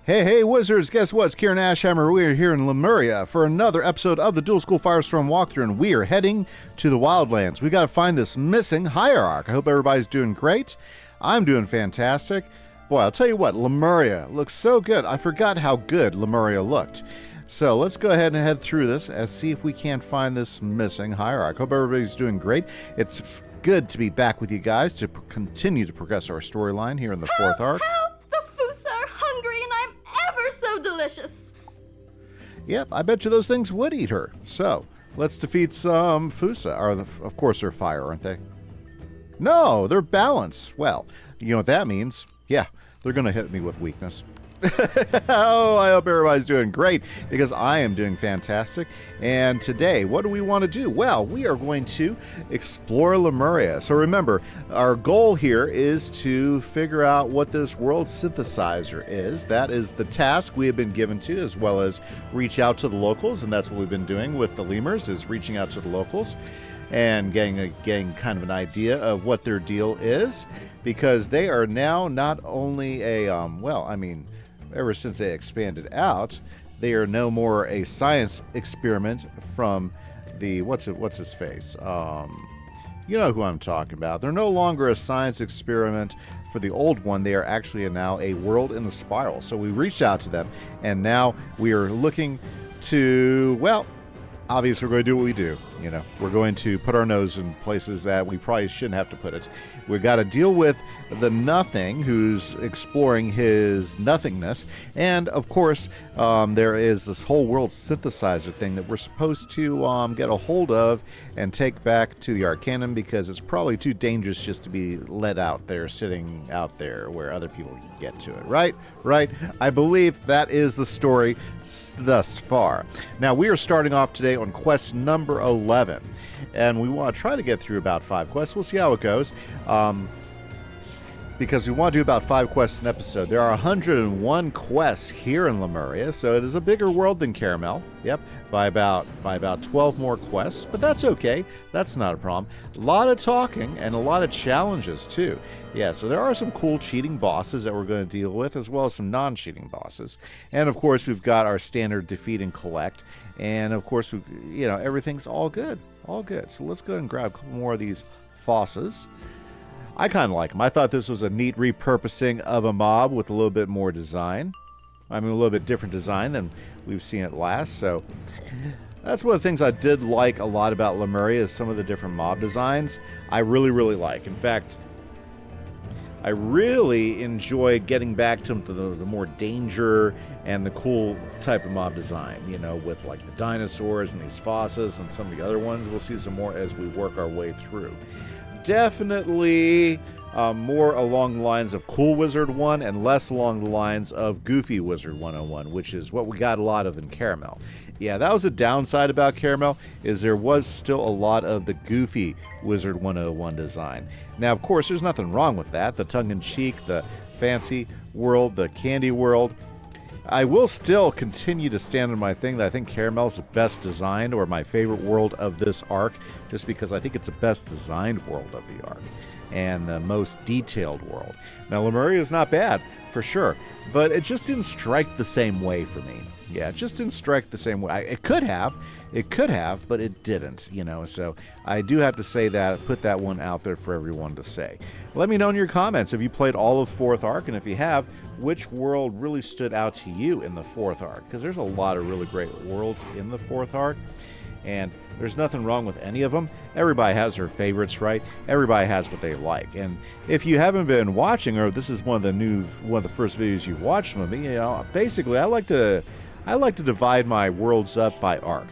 Hey, Wizards, guess what? It's Kieran Ashhammer. We are here in Lemuria for another episode of the Dual School Firestorm walkthrough, and we are heading to the Wildlands. We got to find this missing hierarch. I hope everybody's doing great. I'm doing fantastic. Boy, I'll tell you what, Lemuria looks so good. I forgot how good Lemuria looked. So let's go ahead and head through this and see if we can't find this missing hierarch. Hope everybody's doing great. It's good to be back with you guys to continue to progress our storyline here in the fourth arc. Help! The Foos are hungry and I'm ever so delicious. Yep, I bet you those things would eat her. So, let's defeat some Fusa. Of course, they're fire, aren't they? No, they're balance. Well, you know what that means. Yeah, they're going to hit me with weakness. Oh, I hope everybody's doing great, because I am doing fantastic. And today, what do we want to do? Well, we are going to explore Lemuria. So remember, our goal here is to figure out what this world synthesizer is. That is the task we have been given to, as well as reach out to the locals, and that's what we've been doing with the lemurs, is reaching out to the locals and getting kind of an idea of what their deal is, because they are now not only a, ever since they expanded out, they are no more a science experiment from the, what's his face? You know who I'm talking about. They're no longer a science experiment for the old one. They are actually now a world in a spiral. So we reached out to them, and now we are looking to, well, obviously, we're going to do what we do. You know, we're going to put our nose in places that we probably shouldn't have to put it. We've got to deal with the Nothing, who's exploring his nothingness. And, of course, there is this whole world synthesizer thing that we're supposed to get a hold of and take back to the Arcanum, because it's probably too dangerous just to be let out there, sitting out there where other people can get to it. Right? I believe that is the story thus far. Now, we are starting off today on quest number 11, and we want to try to get through about 5 quests. We'll see how it goes, because we want to do about 5 quests an episode. There are 101 quests here in Lemuria, so it is a bigger world than Caramel. Yep, by about 12 more quests, but that's okay. That's not a problem. A lot of talking and a lot of challenges too. Yeah, so there are some cool cheating bosses that we're going to deal with, as well as some non-cheating bosses. And of course, we've got our standard defeat and collect. And of course, everything's all good. All good. So let's go ahead and grab a couple more of these fosses. I kind of like them. I thought this was a neat repurposing of a mob with a little bit more design. I mean, a little bit different design than we've seen it last. So that's one of the things I did like a lot about Lemuria, is some of the different mob designs I really, really like. In fact, I really enjoy getting back to the more danger and the cool type of mob design, you know, with like the dinosaurs and these fosses and some of the other ones. We'll see some more as we work our way through. Definitely more along the lines of Cool Wizard 1 and less along the lines of Goofy Wizard 101, which is what we got a lot of in Caramel. Yeah, that was a downside about Caramel, is there was still a lot of the Goofy Wizard 101 design. Now, of course, there's nothing wrong with that. The tongue-in-cheek, the fancy world, the candy world. I will still continue to stand on my thing that I think Caramel's the best designed, or my favorite world of this arc, just because I think it's the best designed world of the arc and the most detailed world. Now, Lemuria is not bad, for sure, but it just didn't strike the same way for me. Yeah, it just didn't strike the same way. It could have, but it didn't, you know, so I do have to say that, put that one out there for everyone to say. Let me know in your comments if you played all of 4th Arc, and if you have, which world really stood out to you in the 4th Arc, because there's a lot of really great worlds in the 4th Arc, and there's nothing wrong with any of them. Everybody has their favorites, right? Everybody has what they like. And if you haven't been watching, or this is one of the first videos you watched from me, you know, basically I like to divide my worlds up by arc.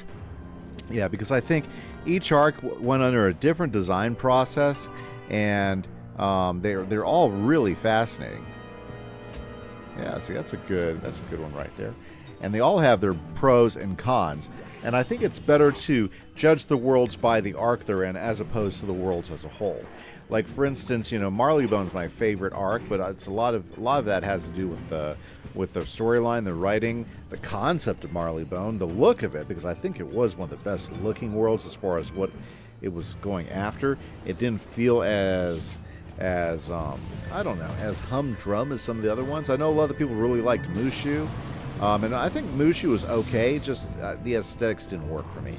Yeah, because I think each arc went under a different design process, and they're all really fascinating. Yeah, see, that's a good one right there. And they all have their pros and cons. And I think it's better to judge the worlds by the arc they're in, as opposed to the worlds as a whole. Like, for instance, you know, Marleybone's my favorite arc, but it's a lot of that has to do with the storyline, the writing, the concept of Marleybone, the look of it, because I think it was one of the best looking worlds as far as what it was going after. It didn't feel as I don't know, as humdrum as some of the other ones. I know a lot of people really liked Mushu, and I think Mushu was okay, just the aesthetics didn't work for me.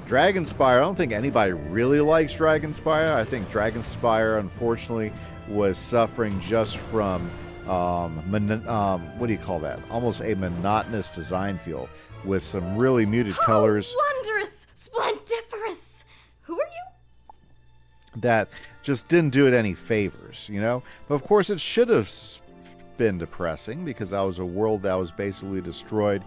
Dragonspire, I don't think anybody really likes Dragonspire. I think Dragonspire, unfortunately, was suffering just from, what do you call that? Almost a monotonous design feel with some really muted colors. Wondrous! Splendiferous! Who are you? That just didn't do it any favors, you know? But of course, it should have been depressing because that was a world that was basically destroyed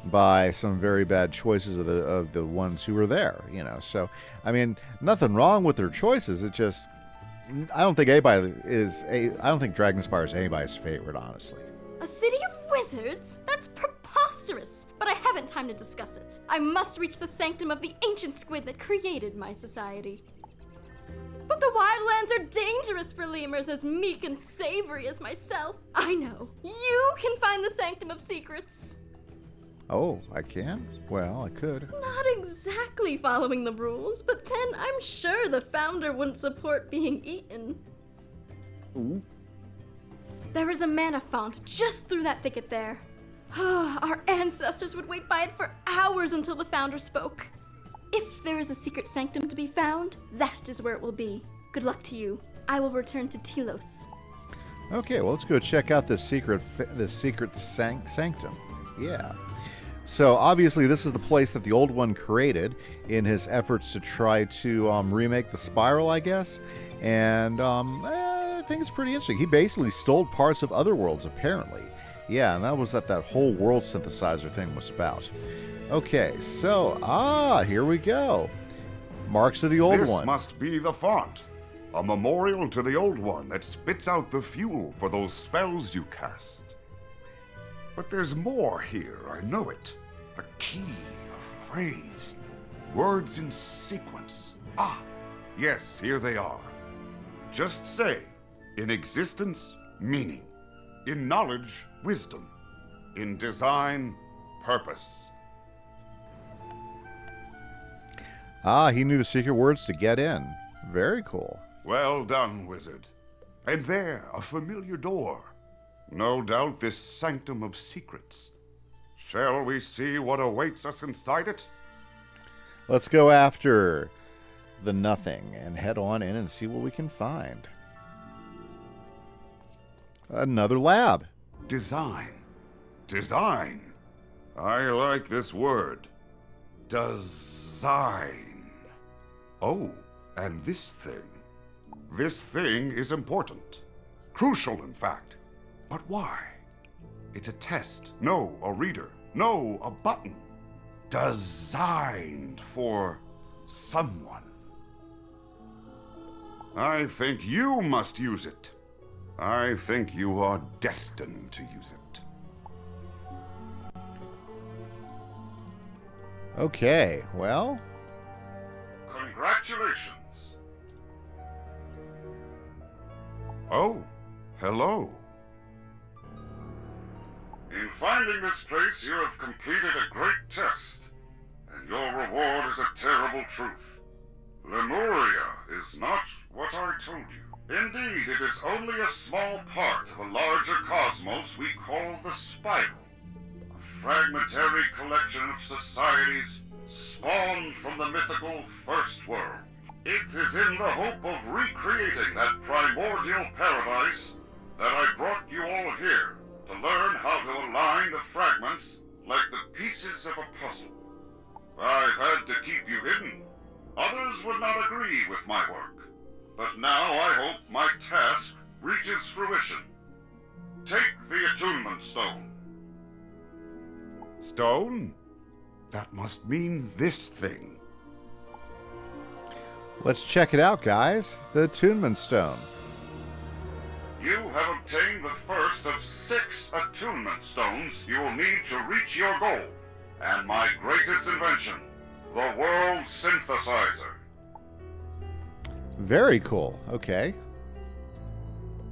by some very bad choices of the ones who were there, you know? So, I mean, nothing wrong with their choices. It just, I don't think Dragonspire is anybody's favorite, honestly. A city of wizards? That's preposterous! But I haven't time to discuss it. I must reach the sanctum of the ancient squid that created my society. But the wildlands are dangerous for lemurs as meek and savory as myself. I know. You can find the sanctum of secrets. Oh, I can? Well, I could. Not exactly following the rules, but then I'm sure the founder wouldn't support being eaten. Ooh. There is a mana font just through that thicket there. Our ancestors would wait by it for hours until the founder spoke. If there is a secret sanctum to be found, that is where it will be. Good luck to you. I will return to Telos. Okay, well, let's go check out this secret sanctum. Yeah. So, obviously, this is the place that the Old One created in his efforts to try to remake the Spiral, I guess. And I think it's pretty interesting. He basically stole parts of other worlds, apparently. Yeah, and that was what that whole world synthesizer thing was about. Okay, so, here we go. Marks of the Old One. This must be the font. A memorial to the Old One that spits out the fuel for those spells you cast. But there's more here, I know it. A key, a phrase, words in sequence. Yes, here they are. Just say, in existence, meaning. In knowledge, wisdom. In design, purpose. He knew the secret words to get in. Very cool. Well done, wizard. And there, a familiar door. No doubt this sanctum of secrets. Shall we see what awaits us inside it? Let's go after the nothing and head on in and see what we can find. Another lab. Design. Design. I like this word. Design. Oh, and this thing. This thing is important. Crucial, in fact. But why? It's a test. No, a reader. No, a button. Designed for someone. I think you must use it. I think you are destined to use it. Okay, well... Congratulations. Oh, hello. In finding this place, you have completed a great test, and your reward is a terrible truth. Lemuria is not what I told you. Indeed, it is only a small part of a larger cosmos we call the Spiral, a fragmentary collection of societies spawned from the mythical First World. It is in the hope of recreating that primordial paradise that I brought you all here, to learn how to align the fragments like the pieces of a puzzle. I've had to keep you hidden. Others would not agree with my work. But now I hope my task reaches fruition. Take the attunement stone. Stone? That must mean this thing. Let's check it out, guys. The Attunement Stone. You have obtained the first of 6 attunement stones you will need to reach your goal, and my greatest invention, the World Synthesizer. Very cool. Okay.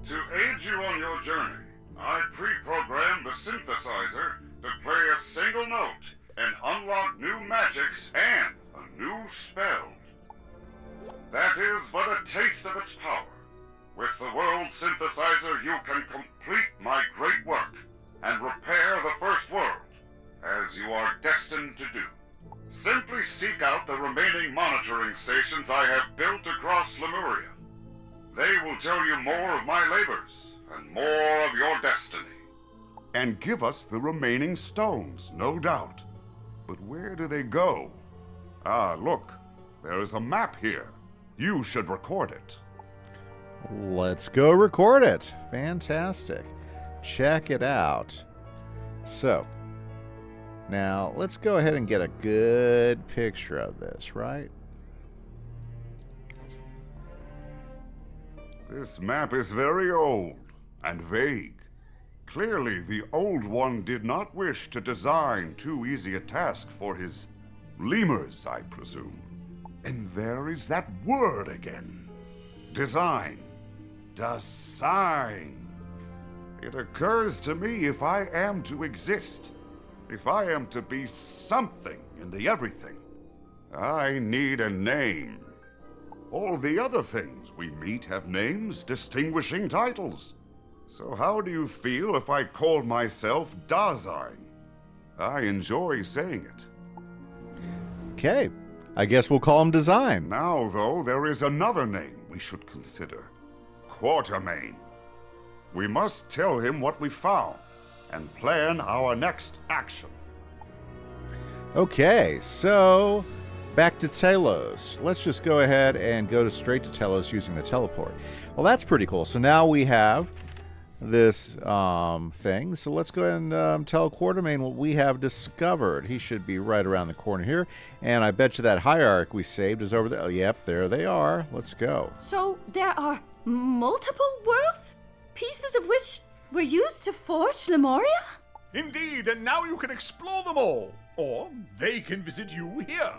To aid you on your journey, I pre-programmed the synthesizer to play a single note and unlock new magics and a new spell. That is but a taste of its power. together you can complete my great work and repair the First World, as you are destined to do. Simply seek out the remaining monitoring stations I have built across Lemuria. They will tell you more of my labors and more of your destiny. And give us the remaining stones, no doubt. But where do they go? Ah, look, there is a map here. You should record it. Let's go record it. Fantastic. Check it out. So, now let's go ahead and get a good picture of this, right? This map is very old and vague. Clearly, the Old One did not wish to design too easy a task for his lemurs, I presume. And there is that word again. Design. Design. It occurs to me, if I am to exist, if I am to be something in the everything, I need a name. All the other things we meet have names, distinguishing titles. So how do you feel if I called myself Dasein? I enjoy saying it. Okay. I guess we'll call him Design. Now, though, there is another name we should consider. Quatermain. We must tell him what we found and plan our next action. Okay, so back to Telos. Let's just go ahead and go straight to Telos using the teleport. Well, that's pretty cool. So now we have this thing. So let's go ahead and tell Quatermain what we have discovered. He should be right around the corner here. And I bet you that hierarch we saved is over there. Oh, yep, there they are. Let's go. So there are multiple worlds? Pieces of which were used to forge Lemuria? Indeed, and now you can explore them all. Or they can visit you here.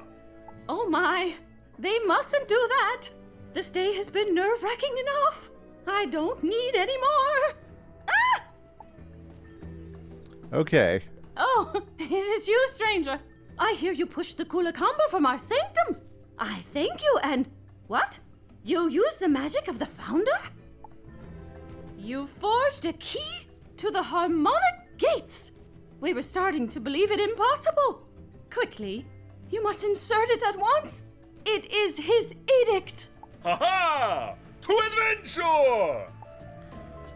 Oh my, they mustn't do that. This day has been nerve-wracking enough. I don't need any more. Ah! Okay. Oh, it is you, stranger. I hear you pushed the Kulakamba from our sanctums. I thank you, and what? You used the magic of the founder? You forged a key to the harmonic gates. We were starting to believe it impossible. Quickly, you must insert it at once. It is his edict. Ha-ha! To adventure!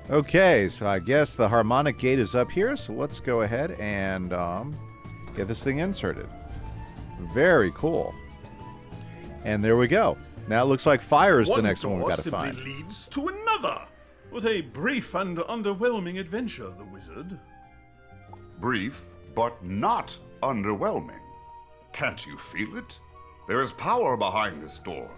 Okay, so I guess the harmonic gate is up here, so let's go ahead and get this thing inserted. Very cool. And there we go. Now it looks like fire is the next one we've got to find. One door simply leads to another. What a brief and underwhelming adventure, the wizard. Brief, but not underwhelming. Can't you feel it? There is power behind this door.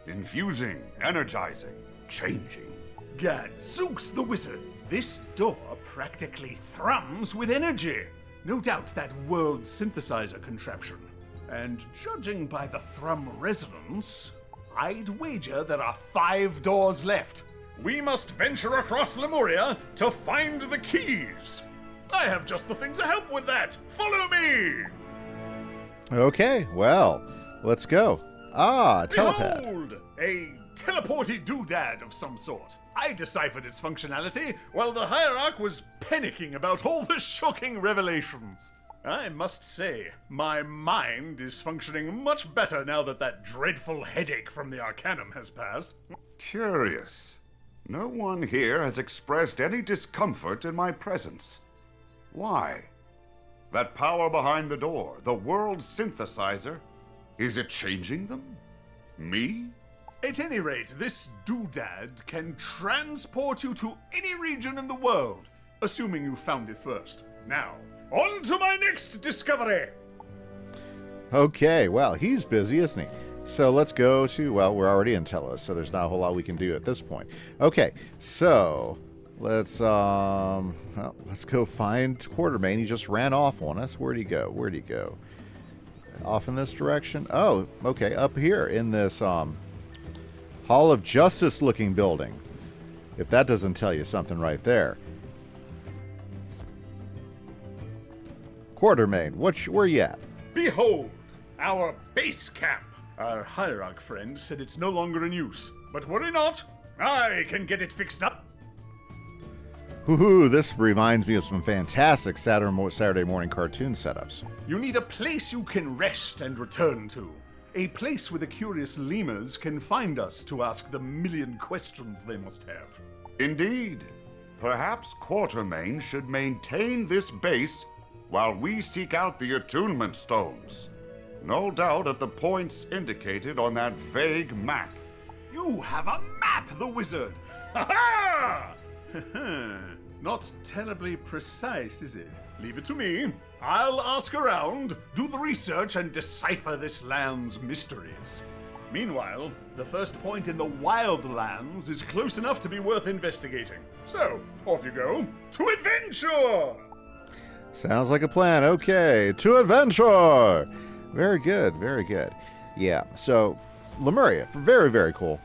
Infusing, energizing, changing. Gadzooks, the wizard. This door practically thrums with energy. No doubt that world synthesizer contraption. And judging by the thrum resonance, I'd wager there are 5 doors left. We must venture across Lemuria to find the keys. I have just the thing to help with that. Follow me! Okay, well, let's go. Ah, telepad. Behold! A teleporty doodad of some sort. I deciphered its functionality while the hierarch was panicking about all the shocking revelations. I must say, my mind is functioning much better now that that dreadful headache from the Arcanum has passed. Curious. No one here has expressed any discomfort in my presence. Why? That power behind the door, the world synthesizer, is it changing them? Me? At any rate, this doodad can transport you to any region in the world, assuming you found it first. Now, on to my next discovery! Okay, well, he's busy, isn't he? So let's go to, well, we're already in Telos, so there's not a whole lot we can do at this point. Okay, so let's go find Quatermain. He just ran off on us. Where'd he go? Where'd he go? Off in this direction? Oh, okay, up here in this Hall of Justice looking building. If that doesn't tell you something right there. Quatermain, where you at? Behold, our base camp. Our hierarch friend said it's no longer in use, but worry not, I can get it fixed up. Woohoo, this reminds me of some fantastic Saturday morning cartoon setups. You need a place you can rest and return to. A place where the curious lemurs can find us to ask the million questions they must have. Indeed. Perhaps Quatermain should maintain this base while we seek out the attunement stones. No doubt at the points indicated on that vague map. You have a map, the wizard! Ha ha! Not terribly precise, is it? Leave it to me. I'll ask around, do the research, and decipher this land's mysteries. Meanwhile, the first point in the Wildlands is close enough to be worth investigating. So, off you go, to adventure! Sounds like a plan. Okay, to adventure! Very good, very good. Yeah, so Lemuria, very, very cool.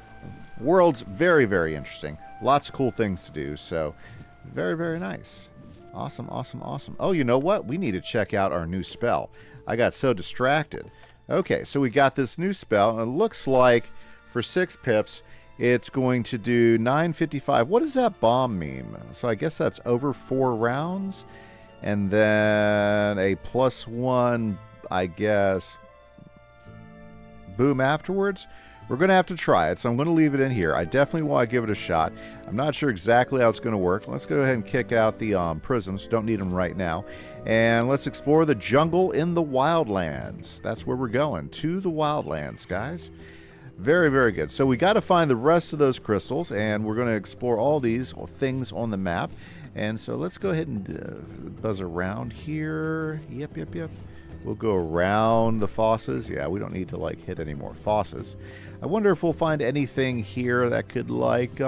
World's very, very interesting. Lots of cool things to do, so very, very nice. Awesome, awesome, awesome. Oh, you know what? We need to check out our new spell. I got so distracted. Okay, so we got this new spell, and it looks like for 6 pips, it's going to do 955. What does that bomb mean? So I guess that's over 4 rounds, and then a +1, I guess, boom afterwards. We're going to have to try it, so I'm going to leave it in here. I definitely want to give it a shot. I'm not sure exactly how it's going to work. Let's go ahead and kick out the prisms. Don't need them right now. And let's explore the jungle in the Wildlands. That's where we're going, to the Wildlands, guys. Very, very good. So we got to find the rest of those crystals, and we're going to explore all these things on the map. And so let's go ahead and buzz around here. Yep, yep, yep. We'll go around the fosses. Yeah, we don't need to, like, hit any more fosses. I wonder if we'll find anything here that could, like,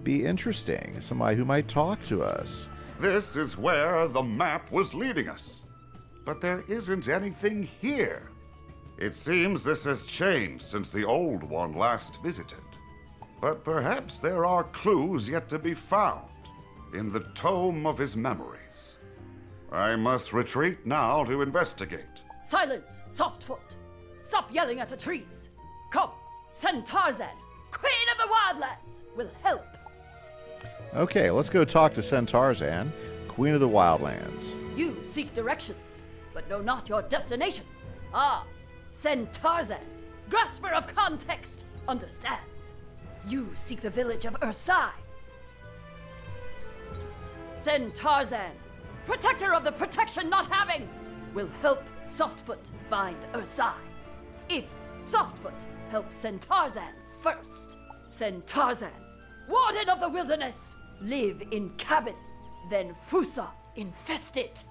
be interesting. Somebody who might talk to us. This is where the map was leading us. But there isn't anything here. It seems this has changed since the old one last visited. But perhaps there are clues yet to be found in the tome of his memories. I must retreat now to investigate. Silence, Softfoot! Stop yelling at the trees! Come, send Tarzan, Queen of the Wildlands, will help! Okay, let's go talk to Tarzan, Queen of the Wildlands. You seek directions, but know not your destination. Ah, Tarzan, grasper of context, understands. You seek the village of Ursai. Tarzan, protector of the protection not having, will help Softfoot find Ursai. If Softfoot helps Tarzan first, Tarzan, warden of the wilderness, live in cabin, then Fusa infest it.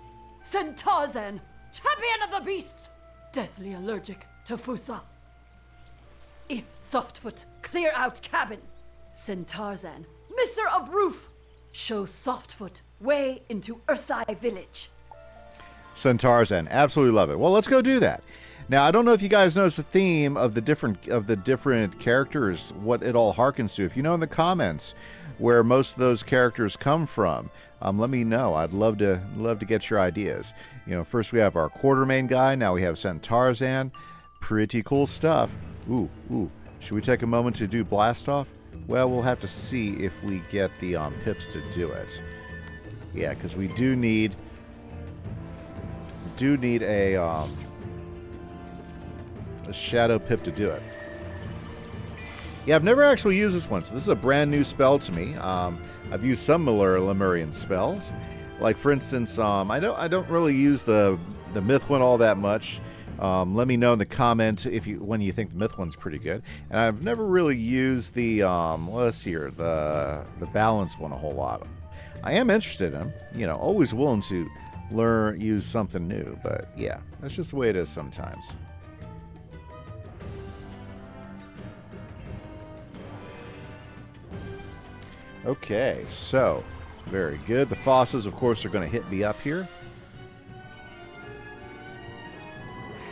Tarzan, champion of the beasts, deathly allergic to Fusa. If Softfoot clear out cabin, Tarzan, mister of roof, show Softfoot way into Ursai village. Tarzan, absolutely love it. Well, let's go do that. Now, I don't know if you guys notice the theme of the different characters, what it all harkens to. If you know in the comments where most of those characters come from, let me know. I'd love to get your ideas. You know, first we have our Quatermain guy. Now we have Tarzan. Pretty cool stuff. Ooh. Should we take a moment to do blast off? Well, we'll have to see if we get the pips to do it. Yeah, because we do need a shadow pip to do it. Yeah, I've never actually used this one, so this is a brand new spell to me. I've used some Lemurian spells, like for instance, I don't really use the myth one all that much. Let me know in the comment when you think the myth one's pretty good. And I've never really used the let's see here, the balance one a whole lot. I am interested in them, you know, always willing to use something new, but yeah, that's just the way it is sometimes. Okay, so very good. The fosses, of course, are going to hit me up here.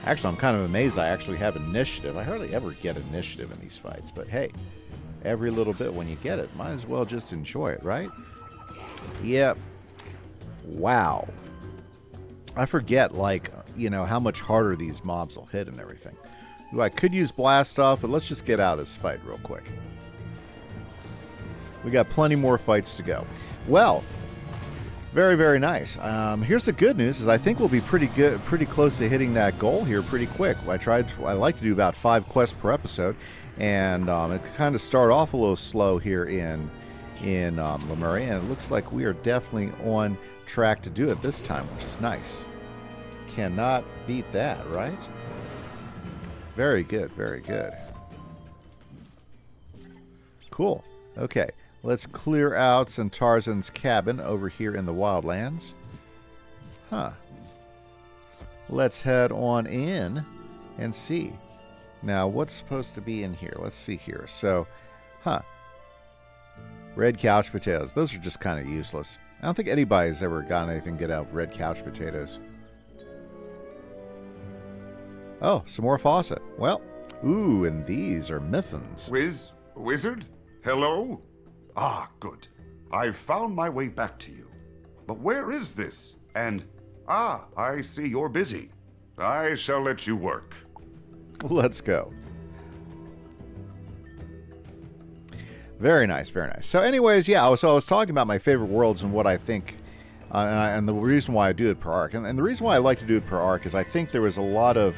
Actually, I'm kind of amazed I actually have initiative. I hardly ever get initiative in these fights, but hey, every little bit when you get it, might as well just enjoy it, right? Yep. Wow. I forget, like, you know, how much harder these mobs will hit and everything. Ooh, I could use blast off, but let's just get out of this fight real quick. We got plenty more fights to go. Well, very, very nice. Here's the good news: is I think we'll be pretty close to hitting that goal here pretty quick. I like to do about 5 quests per episode, and it kind of start off a little slow here in Melori, and it looks like we are definitely on track to do it this time, which is nice. Cannot beat that, right? Very good, very good. Cool. Okay, let's clear out Tarzan's cabin over here in the Wildlands. Huh. Let's head on in and see. Now, what's supposed to be in here? Let's see here. So, red couch potatoes. Those are just kind of useless. I don't think anybody's ever gotten anything good out of red couch potatoes. Oh, some more faucet. Well, ooh, and these are Mithans. Wizard? Hello? Ah, good. I've found my way back to you. But where is this? And, I see you're busy. I shall let you work. Let's go. Very nice, very nice. So anyways, yeah, I was talking about my favorite worlds and what I think, and the reason why I do it per arc. And the reason why I like to do it per arc is I think there was a lot of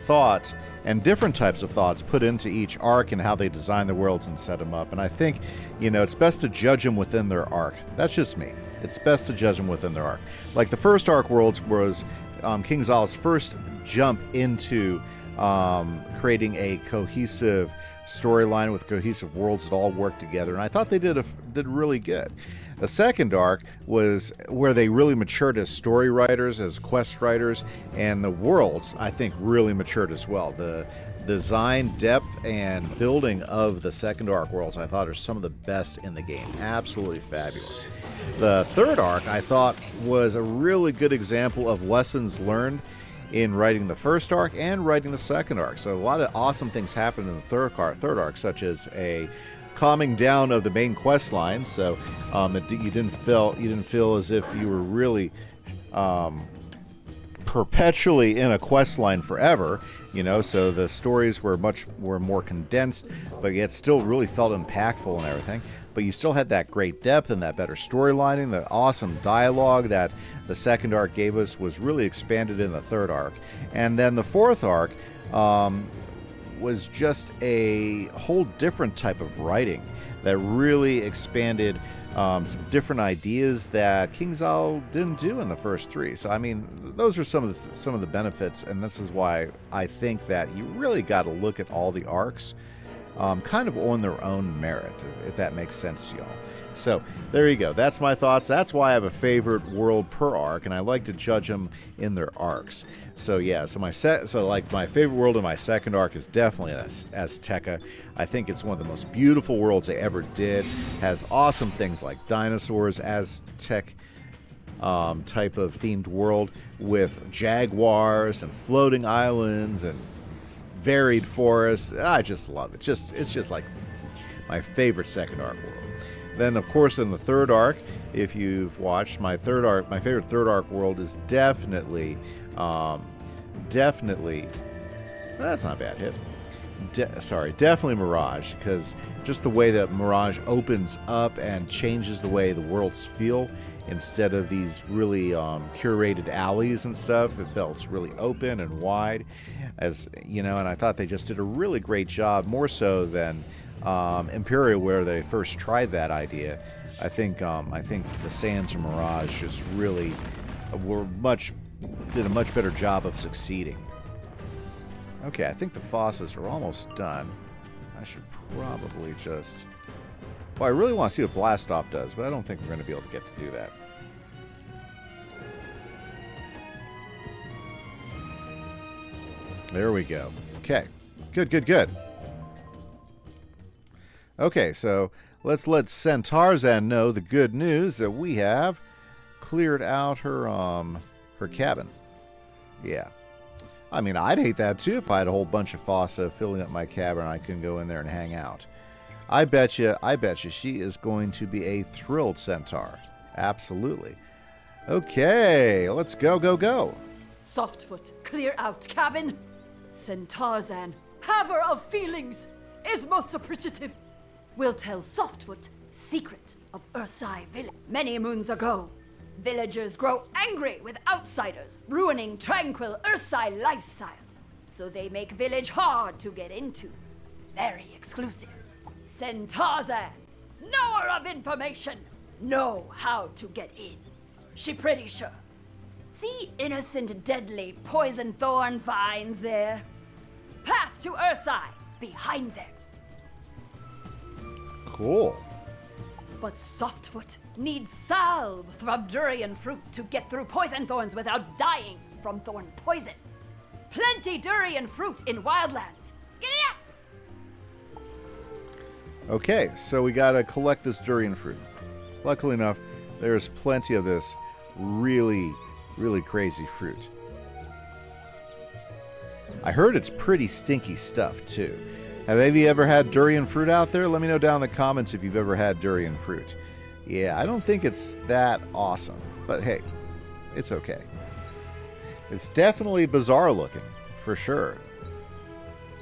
thought and different types of thoughts put into each arc and how they design the worlds and set them up. And I think, it's best to judge them within their arc. That's just me. It's best to judge them within their arc. Like the first arc worlds was King Zal's first jump into creating a cohesive storyline with cohesive worlds that all work together, and I thought they did really good. The second arc was where they really matured as story writers, as quest writers, and the worlds, I think, really matured as well. The design, depth, and building of the second arc worlds, I thought, are some of the best in the game. Absolutely fabulous. The third arc, I thought, was a really good example of lessons learned in writing the first arc and writing the second arc. So a lot of awesome things happened in the third arc, such as a calming down of the main quest line. So you didn't feel as if you were really perpetually in a quest line forever. So the stories were more condensed, but yet still really felt impactful and everything. But you still had that great depth and that better storylining. The awesome dialogue that the second arc gave us was really expanded in the third arc. And then the fourth arc was just a whole different type of writing that really expanded some different ideas that King Zal didn't do in the first 3. So I mean, those are some of the benefits, and this is why I think that you really got to look at all the arcs kind of on their own merit, if that makes sense to y'all. So there you go. That's my thoughts. That's why I have a favorite world per arc, and I like to judge them in their arcs. So yeah, my favorite world in my second arc is definitely Azteca. I think it's one of the most beautiful worlds they ever did. Has awesome things like dinosaurs, Aztec type of themed world with jaguars and floating islands and varied forests. I just love it. It's just like my favorite second arc world. Then, of course, in the third arc, if you've watched my favorite third arc world is definitely, that's not a bad hit. Definitely Mirage, because just the way that Mirage opens up and changes the way the worlds feel. Instead of these really curated alleys and stuff, it felt really open and wide, and I thought they just did a really great job, more so than Imperial, where they first tried that idea. I think the Sands from Mirage just really did a much better job of succeeding. Okay, I think the faucets are almost done. I should probably just... Well, I really want to see what Blast Off does, but I don't think we're going to be able to get to do that. There we go. Okay. Good. Okay, so let's let Tarzan know the good news that we have cleared out her cabin. Yeah. I mean, I'd hate that too if I had a whole bunch of fossa filling up my cabin and I couldn't go in there and hang out. I bet you she is going to be a thrilled centaur. Absolutely. Okay, let's go. Softfoot, clear out cabin. Tarzan, haver of feelings, is most appreciative. We'll tell Softfoot secret of Ursai Village. Many moons ago, villagers grow angry with outsiders, ruining tranquil Ursai lifestyle. So they make village hard to get into. Very exclusive. Send Tarzan, knower of information, know how to get in. She pretty sure. See innocent deadly poison thorn vines there? Path to Ursai, behind them. Cool. But Softfoot needs salve from durian fruit to get through poison thorns without dying from thorn poison. Plenty durian fruit in wildlands. Get it up! Okay, so we gotta collect this durian fruit. Luckily enough, there's plenty of this really crazy fruit. I heard it's pretty stinky stuff, too. Have any of you ever had durian fruit out there? Let me know down in the comments if you've ever had durian fruit. Yeah, I don't think it's that awesome, but hey, it's okay. It's definitely bizarre looking, for sure.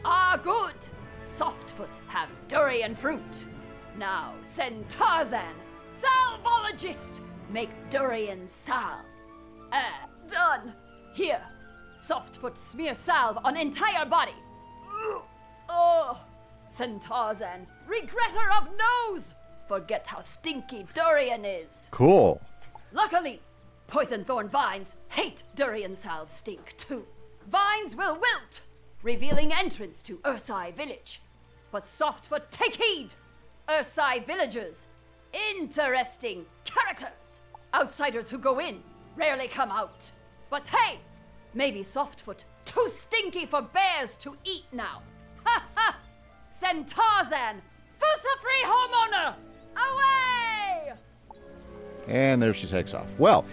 Ah, good! Softfoot have durian fruit. Now send Tarzan, salvologist, make durian salve. Done. Here, Softfoot smear salve on entire body. Oh, send Tarzan, regretter of nose. Forget how stinky durian is. Cool. Luckily, poison thorn vines hate durian salve stink too. Vines will wilt, revealing entrance to Ursai village. But Softfoot, take heed! Ursai villagers, interesting characters. Outsiders who go in rarely come out. But hey, maybe Softfoot too stinky for bears to eat now. Ha ha! Send Tarzan, Fusa-free homeowner, away! And there she takes off. Well,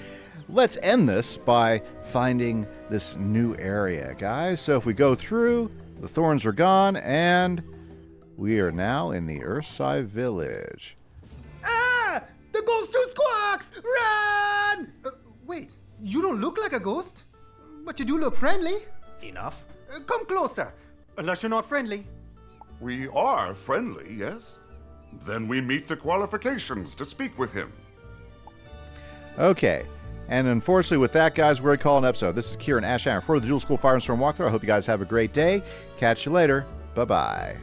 let's end this by finding this new area, guys. So if we go through, the thorns are gone, and we are now in the Ursai village. Ah! The ghost who squawks! Run! Wait, you don't look like a ghost, but you do look friendly. Enough. Come closer, unless you're not friendly. We are friendly, yes? Then we meet the qualifications to speak with him. Okay. And unfortunately, with that, guys, we're going to call an episode. This is Kieran Ashhammer for the Dual School Fire and Storm Walkthrough. I hope you guys have a great day. Catch you later. Bye-bye.